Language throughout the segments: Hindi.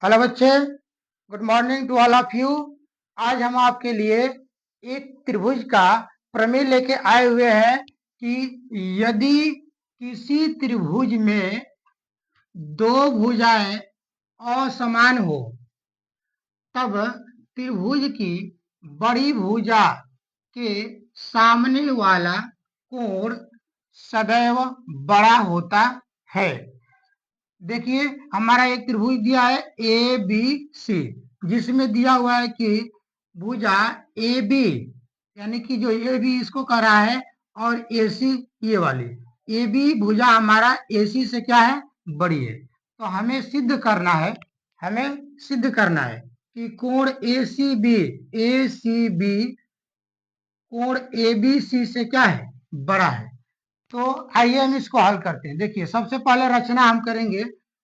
हेलो बच्चे, good morning to all of you. आज हम आपके लिए एक त्रिभुज का प्रमेय लेके आए हुए हैं कि यदि किसी त्रिभुज में दो भुजाएं असमान हो तब त्रिभुज की बड़ी भुजा के सामने वाला कोण सदैव बड़ा होता है। देखिए, हमारा एक त्रिभुज दिया है ए बी सी, जिसमें दिया हुआ है कि भुजा ए बी, यानी कि जो ए बी इसको कर रहा है, और ए सी ये वाली ए बी भुजा हमारा ए सी से क्या है, बड़ी है। तो हमें सिद्ध करना है कि कोण ए सी बी कोण ए बी सी से क्या है, बड़ा है। तो आइए हम इसको हल करते हैं। देखिए, सबसे पहले रचना हम करेंगे।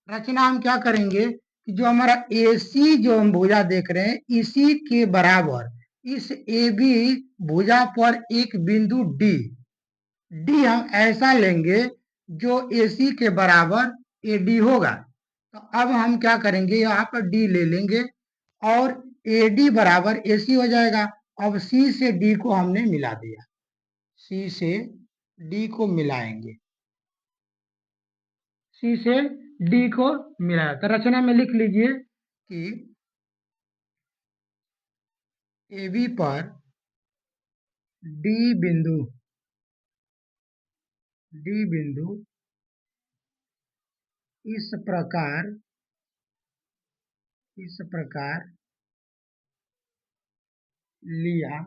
रचना हम क्या करेंगे कि जो हमारा AC जो हम भुजा देख रहे हैं, इसी के बराबर इस AB भुजा पर एक बिंदु डी हम ऐसा लेंगे जो AC के बराबर AD होगा। तो अब हम क्या करेंगे, यहाँ पर D ले लेंगे और AD बराबर AC हो जाएगा। अब C से D को हमने मिला दिया, C से D को मिलाएंगे, सी से डी को मिलाया। तो रचना में लिख लीजिए कि ए बी पर डी बिंदु इस प्रकार लिया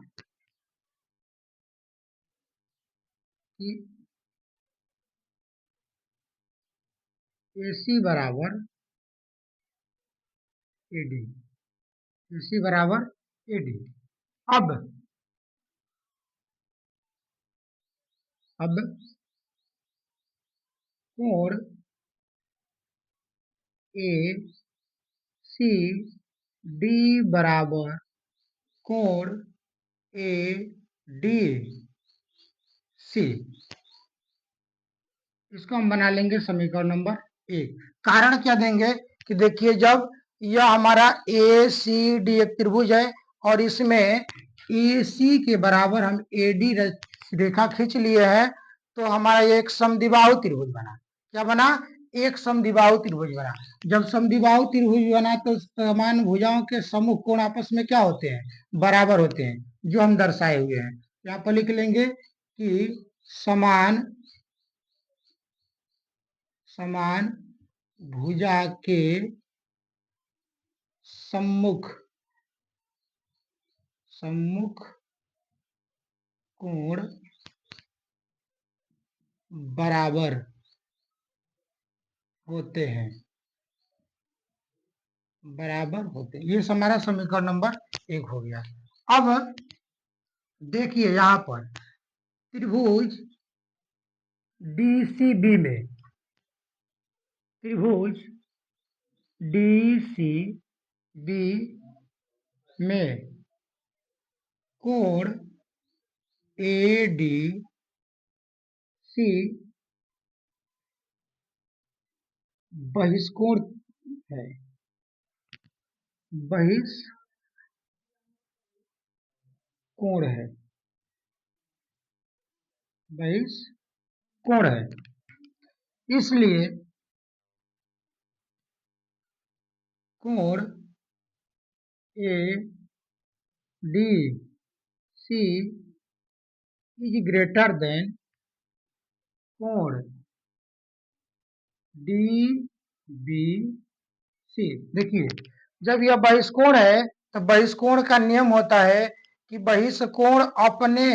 कि AC बराबर AD, AC बराबर AD। अब कोण ए सी डी बराबर कोण ए डी सी, इसको हम बना लेंगे समीकरण नंबर 1। कारण क्या देंगे कि देखिए, जब यह हमारा ए सी डी एक त्रिभुज है और इसमें ए सी के बराबर हम ए डी रेखा खींच लिए हैं, तो हमारा ये एक समद्विबाहु त्रिभुज बना। क्या बना? एक समद्विबाहु त्रिभुज बना। जब समद्विबाहु त्रिभुज बना तो समान भुजाओं के सम्मुख कोण आपस में क्या होते हैं, बराबर होते हैं, जो हम दर्शाए हुए हैं। यहाँ पर लिख लेंगे कि समान भुजा के सम्मुख कोण बराबर होते हैं, ये हमारा समीकरण नंबर 1 हो गया। अब देखिए, यहाँ पर त्रिभुज DCB में कोण ADC बहिष्कोण है, बहिष्कोण है। इसलिए कोण ADC इज ग्रेटर देन कोण DBC। देखिए, जब यह बहिष्कोण है तो बहिष्कोण का नियम होता है कि बहिष्कोण अपने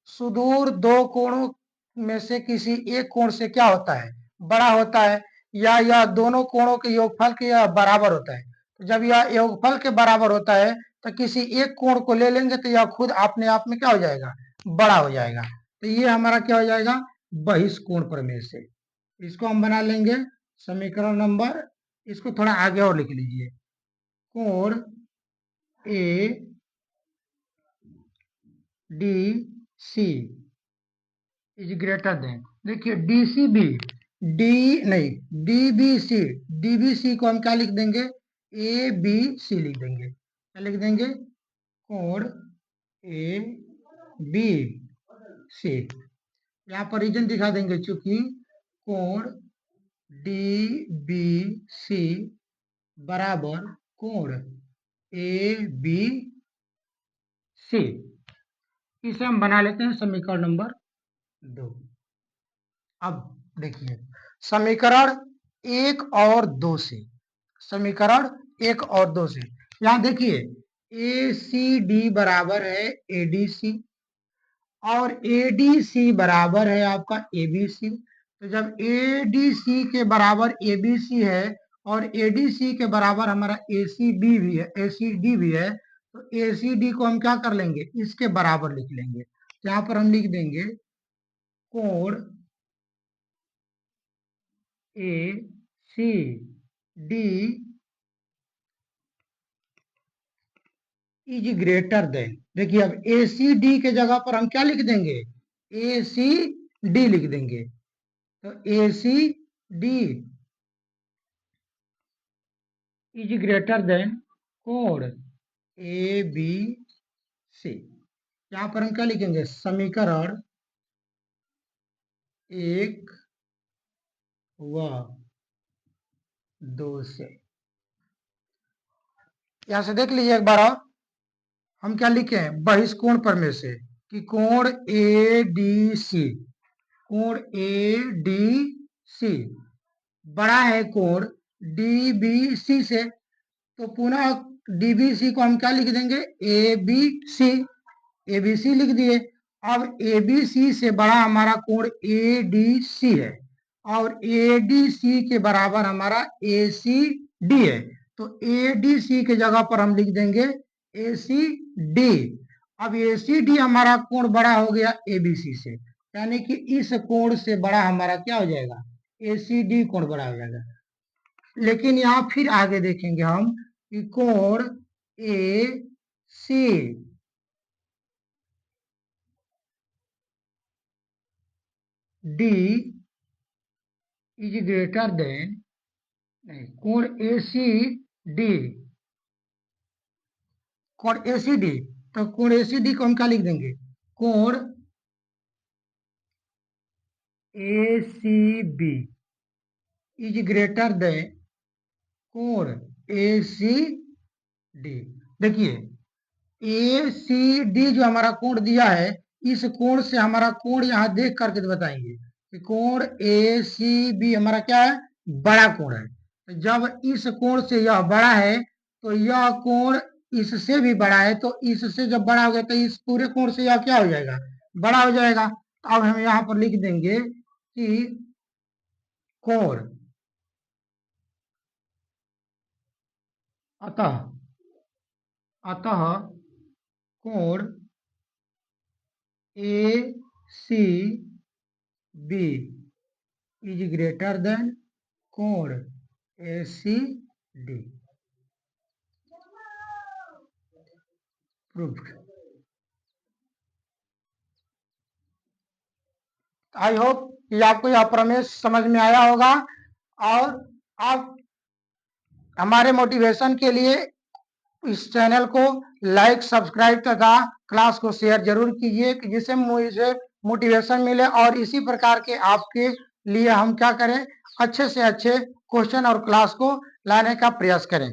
सुदूर दो कोणों में से किसी एक कोण से क्या होता है, बड़ा होता है, या यह दोनों कोणों के योगफल के यह बराबर होता है। तो जब यह योगफल के बराबर होता है तो किसी एक कोण को ले लेंगे तो यह खुद अपने आप में क्या हो जाएगा, बड़ा हो जाएगा। तो ये हमारा क्या हो जाएगा, बहिष्कोण प्रमेय से। इसको हम बना लेंगे समीकरण नंबर, इसको थोड़ा आगे और लिख लीजिए। कोण A D C is greater than, देखिए डीसीबी डी नहीं डीबीसी को हम क्या लिख देंगे, ए बी सी लिख देंगे। क्या लिख देंगे? कोण ए बी सी। यहाँ पर रीजन दिखा देंगे, चूंकि कोण डी बी सी बराबर कोण ए बी सी। इसे हम बना लेते हैं समीकरण नंबर 2। अब देखिए समीकरण 1 और 2 से, समीकरण 1 और 2 से यहाँ देखिए ए सी डी बराबर है ए डी सी और ए डी सी बराबर है आपका ए बी सी। तो जब ए डी सी के बराबर ए बी सी है और ए डी सी के बराबर हमारा ए सी बी भी है, ए सी डी भी है, तो ए सी डी को हम क्या कर लेंगे? इसके बराबर लिख लेंगे। तो यहाँ पर हम लिख देंगे कोण A C D is greater than. देखिए अब ए सी डी के जगह पर हम क्या लिख देंगे? ए सी डी लिख देंगे। तो A C D is greater than कोण ए बी सी। यहां पर हम क्या लिखेंगे? समीकरण 1 व 2 से। यहां से देख लीजिए एक बार और, हम क्या लिखे हैं? बहिष्कोण प्रमेय से कि कोण ए डी सी, कोण ए डी सी बड़ा है कोण डी बी सी से। तो पुनः डी बी सी को हम क्या लिख देंगे? A B C. A B C लिख दिए। अब ए बी सी से बड़ा हमारा कोण ए डी सी है और ए डी सी के बराबर हमारा ए सी डी है। तो ए डी सी के जगह पर हम लिख देंगे ए सी डी। अब ए सी डी हमारा कोण बड़ा हो गया ए बी सी से, यानी कि इस कोण से बड़ा हमारा क्या हो जाएगा? ए सी डी कोण बड़ा हो जाएगा। लेकिन यहाँ फिर आगे देखेंगे हम कि कोण A C D is greater than, नहीं, कोण ए सी डी, कोण ए सी डी। तो कोण ए सी डी को हम क्या लिख देंगे? कोण A C B is greater than कोण ए सी डी। देखिए ए सी डी जो हमारा कोण दिया है, इस कोण से हमारा कोण यहाँ देख करके बताएंगे कि कोण ए सी बी हमारा क्या है? बड़ा कोण है। तो जब इस कोण से यह बड़ा है तो यह कोण इससे भी बड़ा है, तो इससे जब बड़ा हो गया तो इस पूरे कोण से यह क्या हो जाएगा? बड़ा हो जाएगा। तो अब हम यहाँ पर लिख देंगे कि कोण अतः कोण A C B is greater than कोण A C D. Proved. I hope कि आपको यह प्रमेय समझ में आया होगा और आप हमारे मोटिवेशन के लिए इस चैनल को लाइक, सब्सक्राइब तथा क्लास को शेयर जरूर कीजिए जिससे मुझे मोटिवेशन मिले और इसी प्रकार के आपके लिए हम क्या करें? अच्छे से अच्छे क्वेश्चन और क्लास को लाने का प्रयास करें।